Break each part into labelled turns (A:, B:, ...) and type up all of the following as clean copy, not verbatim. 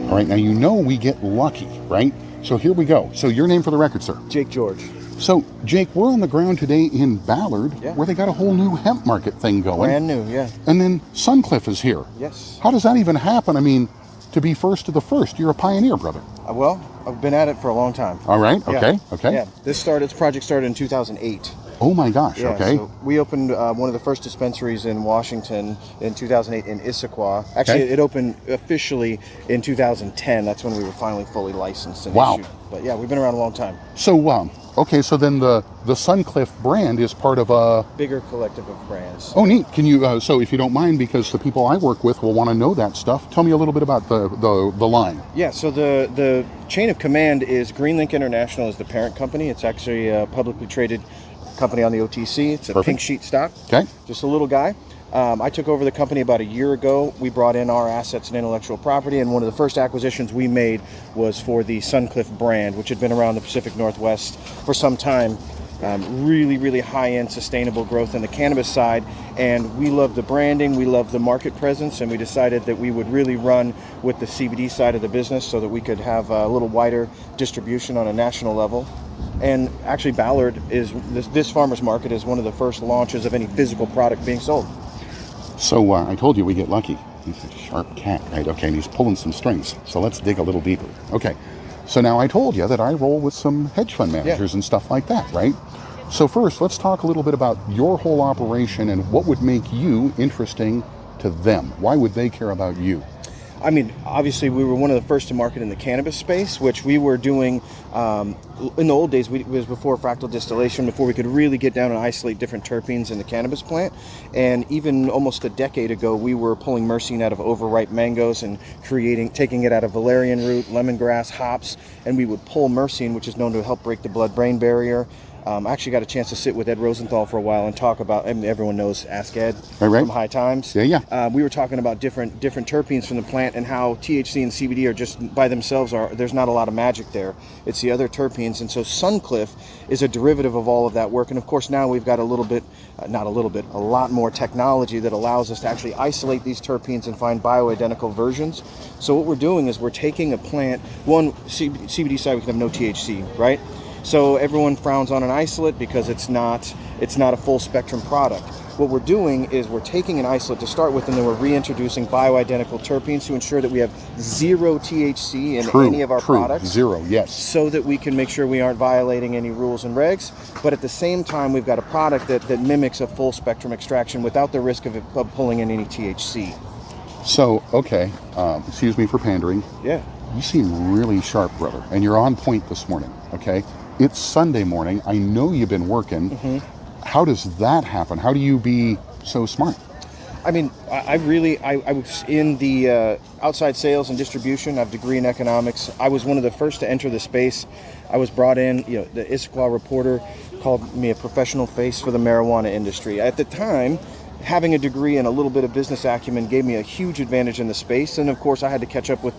A: All right, now you know we get lucky, right? So here we go. So your name for the record, sir?
B: Jake George.
A: So, Jake, we're on the ground today in Ballard, where they got a whole new hemp market thing going.
B: Brand new, yeah.
A: And then Suncliff is here.
B: Yes.
A: How does that even happen? I mean, to be first to the first, you're a pioneer, brother.
B: Well, I've been at it for a long time.
A: All right, okay.
B: Yeah, this project started in 2008.
A: Oh my gosh, okay.
B: So we opened one of the first dispensaries in Washington in 2008 in Issaquah. Actually, it opened officially in 2010. That's when we were finally fully licensed and issued. But yeah, we've been around a long time.
A: So, okay, so then the Suncliff brand is part of a
B: bigger collective of brands.
A: Oh, neat. Can you, so if you don't mind, because the people I work with will want to know that stuff, tell me a little bit about the line.
B: Yeah, so the chain of command is GreenLink International is the parent company. It's actually a publicly traded company on the OTC. It's a pink sheet stock.
A: Okay.
B: Just a little guy. I took over the company about a year ago. We brought in our assets and intellectual property, and one of the first acquisitions we made was for the Suncliff brand, which had been around the Pacific Northwest for some time. Really, really high-end sustainable growth in the cannabis side, and we love the branding, we love the market presence, and we decided that we would really run with the CBD side of the business so that we could have a little wider distribution on a national level. And actually Ballard is, this farmer's market is one of the first launches of any physical product being sold.
A: So I told you we get lucky. He's a sharp cat, right? Okay, and he's pulling some strings. So let's dig a little deeper. Okay, so now I told you that I roll with some hedge fund managers and stuff like that, right? So first, let's talk a little bit about your whole operation and what would make you interesting to them. Why would they care about you?
B: I mean, obviously, we were one of the first to market in the cannabis space, which we were doing in the old days. It was before fractal distillation, before we could really get down and isolate different terpenes in the cannabis plant. And even almost a decade ago, we were pulling myrcene out of overripe mangoes and taking it out of valerian root, lemongrass, hops, and we would pull myrcene, which is known to help break the blood-brain barrier. I actually got a chance to sit with Ed Rosenthal for a while and talk about, I mean, everyone knows Ask Ed from High Times.
A: Yeah.
B: We were talking about different terpenes from the plant and how THC and CBD are just by themselves, there's not a lot of magic there. It's the other terpenes. And so Suncliff is a derivative of all of that work. And of course now we've got a lot more technology that allows us to actually isolate these terpenes and find bioidentical versions. So what we're doing is we're taking a plant, CBD side we can have no THC, right? So everyone frowns on an isolate because it's not a full spectrum product. What we're doing is we're taking an isolate to start with, and then we're reintroducing bioidentical terpenes to ensure that we have zero THC in any of our products.
A: Zero, yes.
B: So that we can make sure we aren't violating any rules and regs. But at the same time, we've got a product that mimics a full spectrum extraction without the risk of pulling in any THC.
A: So, okay, excuse me for pandering.
B: Yeah.
A: You seem really sharp, brother, and you're on point this morning, okay? It's Sunday morning. I know you've been working. Mm-hmm. How does that happen? How do you be so smart?
B: I mean, I was in the outside sales and distribution. I have a degree in economics. I was one of the first to enter the space. I was brought in, the Issaquah Reporter called me a professional face for the marijuana industry. At the time, having a degree and a little bit of business acumen gave me a huge advantage in the space. And of course I had to catch up with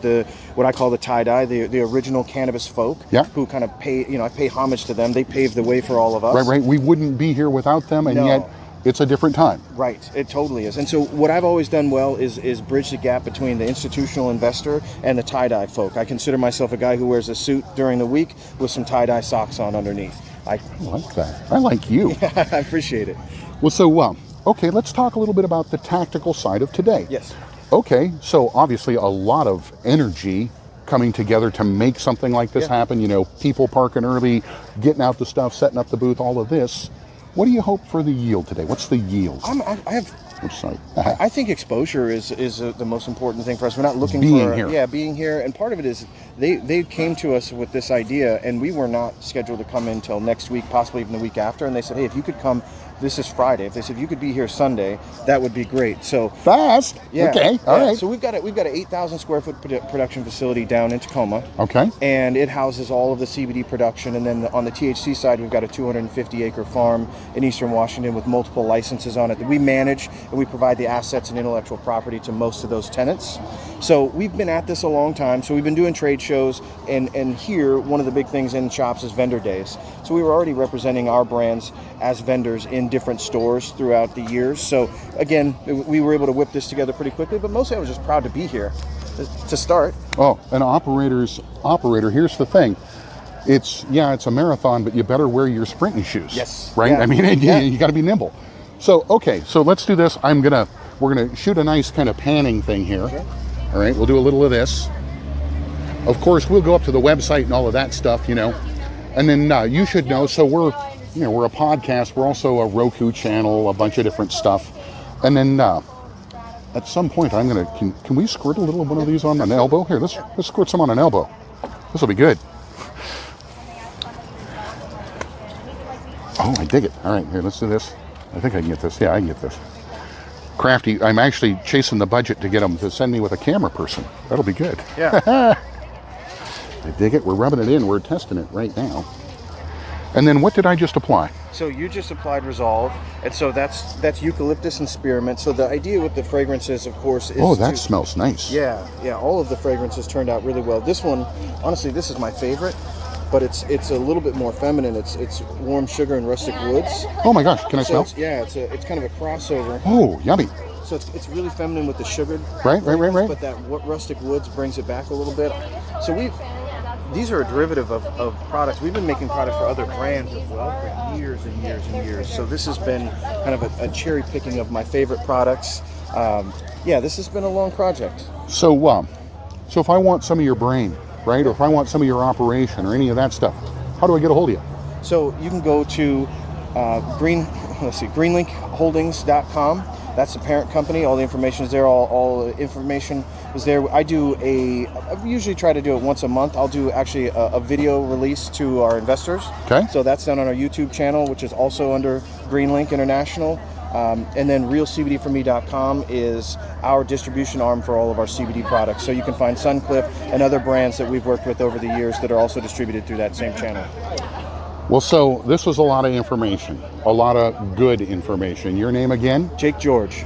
B: what I call the tie-dye, the original cannabis folk, who kind of I pay homage to them. They paved the way for all of us.
A: Right. We wouldn't be here without them, and yet it's a different time.
B: Right, it totally is. And so what I've always done well is bridge the gap between the institutional investor and the tie-dye folk. I consider myself a guy who wears a suit during the week with some tie-dye socks on underneath.
A: I like that. I like you.
B: I appreciate it.
A: Well, so okay, let's talk a little bit about the tactical side of today.
B: Yes.
A: Okay, so obviously a lot of energy coming together to make something like this happen. People parking early, getting out the stuff, setting up the booth, all of this. What do you hope for the yield today? What's the yield?
B: I think exposure is the most important thing for us. We're not looking being here. And part of it is they came to us with this idea, and we were not scheduled to come in till next week, possibly even the week after. And they said, hey, if you could come. This is Friday. If they said you could be here Sunday, that would be great. So
A: fast.
B: Yeah.
A: Okay. All right.
B: So we've got an 8,000 square foot production facility down in Tacoma.
A: Okay.
B: And it houses all of the CBD production. And then on the THC side, we've got a 250 acre farm in Eastern Washington with multiple licenses on it that we manage, and we provide the assets and intellectual property to most of those tenants. So we've been at this a long time. So we've been doing trade shows, and here one of the big things in shops is vendor days. So we were already representing our brands as vendors in different stores throughout the years. So again, we were able to whip this together pretty quickly, but mostly I was just proud to be here to start.
A: Oh, an operator, here's the thing. It's a marathon, but you better wear your sprinting shoes.
B: Yes.
A: Right?
B: Yeah.
A: I mean, you got to be nimble. So, okay, so let's do this. We're going to shoot a nice kind of panning thing here.
B: Okay.
A: All right, we'll do a little of this. Of course, we'll go up to the website and all of that stuff, you know. And then you should know, so we're a podcast. We're also a Roku channel, a bunch of different stuff. And then at some point, can we squirt a little of one of these on an elbow? Here, let's squirt some on an elbow. This will be good. Oh, I dig it. All right, here, let's do this. I think I can get this. Yeah, I can get this. Crafty, I'm actually chasing the budget to get them to send me with a camera person. That'll be good.
B: Yeah.
A: I dig it. We're rubbing it in. We're testing it right now. And then what did I just apply?
B: So you just applied Resolve, and so that's eucalyptus and spearmint. So the idea with the fragrances, of course, is
A: that smells nice.
B: Yeah. All of the fragrances turned out really well. This one, honestly, this is my favorite, but it's a little bit more feminine. It's warm sugar and rustic woods.
A: Oh my gosh, can I smell?
B: It's kind of a crossover.
A: Oh, yummy.
B: So it's really feminine with the sugar.
A: Right.
B: But that rustic woods brings it back a little bit. So these are a derivative of products. We've been making products for other brands as well for years and years and years. So this has been kind of a cherry picking of my favorite products. This has been a long project.
A: So if I want some of your brain, right, or if I want some of your operation or any of that stuff, how do I get a hold of you?
B: So you can go to greenlinkholdings.com. That's the parent company. All the information is there. All the information is there. I usually try to do it once a month. I'll do actually a video release to our investors.
A: Okay.
B: So that's done on our YouTube channel, which is also under Greenlink International. And then realcbdforme.com is our distribution arm for all of our CBD products. So you can find Suncliff and other brands that we've worked with over the years that are also distributed through that same channel.
A: Well, so this was a lot of information, a lot of good information. Your name again?
B: Jake George.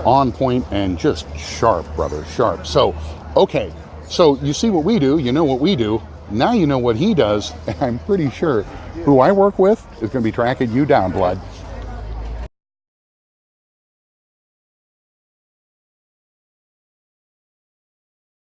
A: On point and just sharp, brother, sharp. So, okay, so you see what we do, you know what we do, now you know what he does, and I'm pretty sure who I work with is going to be tracking you down, blood.